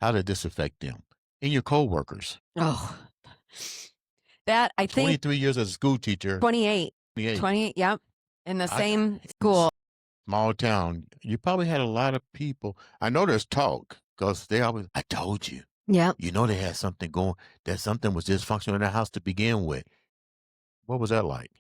How did this affect them? And your coworkers. Oh, that I think 23 years as a school teacher. 28. 28. 28, yep. In the I- same school. Small town. You probably had a lot of people. I know there's talk because they always, I told you. Yep. You know they had something going, that something was dysfunctional in the house to begin with. What was that like?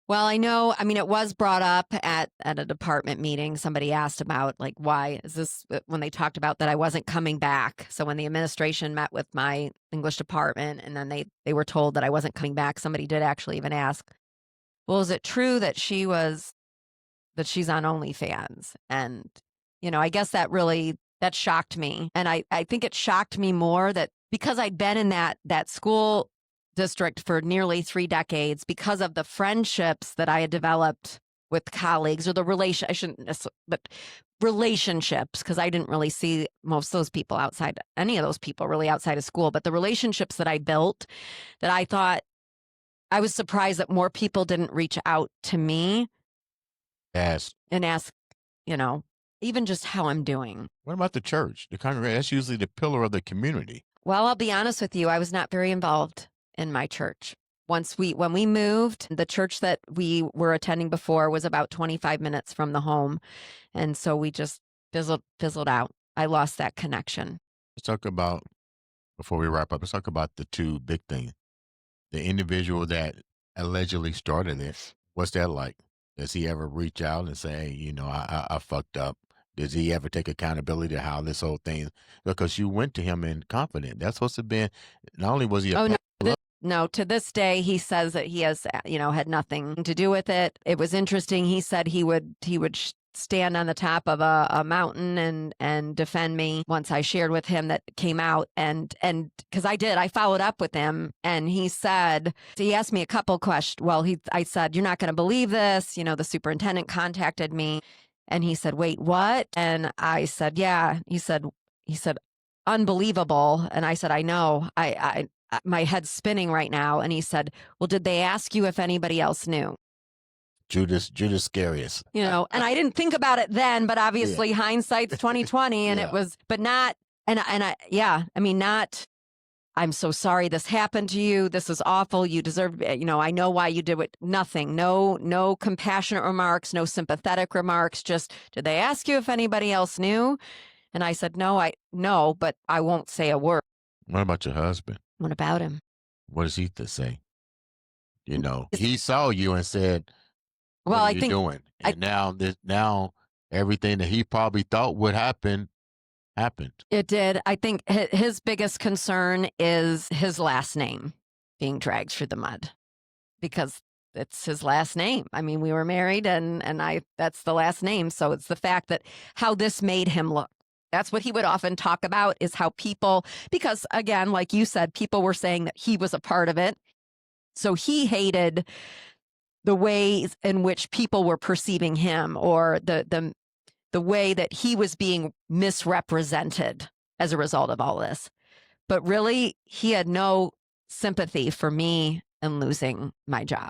Well, I know, I mean, it was brought up at a department meeting. Somebody asked about, like, why is this, when they talked about that I wasn't coming back. So when the administration met with my English department and then they were told that I wasn't coming back, somebody did actually even ask, well, is it true that she's on OnlyFans? And, I guess that shocked me. And I think it shocked me more that because I'd been in that school district for nearly 3 decades, because of the friendships that I had developed with colleagues, or relationships, because I didn't really see most of those people any of those people really outside of school, but the relationships that I built, that I thought, I was surprised that more people didn't reach out to me Yes. and ask, even just how I'm doing. What about the church? The congregation, that's usually the pillar of the community. Well, I'll be honest with you, I was not very involved in my church. When we moved, the church that we were attending before was about 25 minutes from the home. And so we just fizzled out. I lost that connection. Let's talk about, before we wrap up, let's talk about the two big things. The individual that allegedly started it, what's that like? Does he ever reach out and say, hey, I fucked up? Does he ever take accountability to how this whole thing, because you went to him in confidence. That's supposed to have been, not only was he no, to this day, he says that he has, had nothing to do with it. It was interesting. He said he would stand on the top of a mountain and defend me once I shared with him that came out. And because I followed up with him, and he asked me a couple questions. Well, I said, you're not going to believe this. The superintendent contacted me, and he said, wait, what? And I said, yeah. He said, unbelievable. And I said, I know. My head's spinning right now. And he said, well, did they ask you if anybody else knew? Judas scariest. And I didn't think about it then, but obviously hindsight's 2020, and it was, but not, not, I'm so sorry this happened to you. This is awful. You deserve, I know why you did it. Nothing, no compassionate remarks, no sympathetic remarks. Just, did they ask you if anybody else knew? And I said, no, but I won't say a word. What about your husband? What about him? What does he to say? He saw you and said, well, what are you doing? And now everything that he probably thought would happen happened. It did. I think his biggest concern is his last name being dragged through the mud, because it's his last name. I mean, we were married and that's the last name. So it's the fact that how this made him look. That's what he would often talk about, is how people, because again, like you said, people were saying that he was a part of it. So he hated the ways in which people were perceiving him, or the way that he was being misrepresented as a result of all this. But really, he had no sympathy for me in losing my job.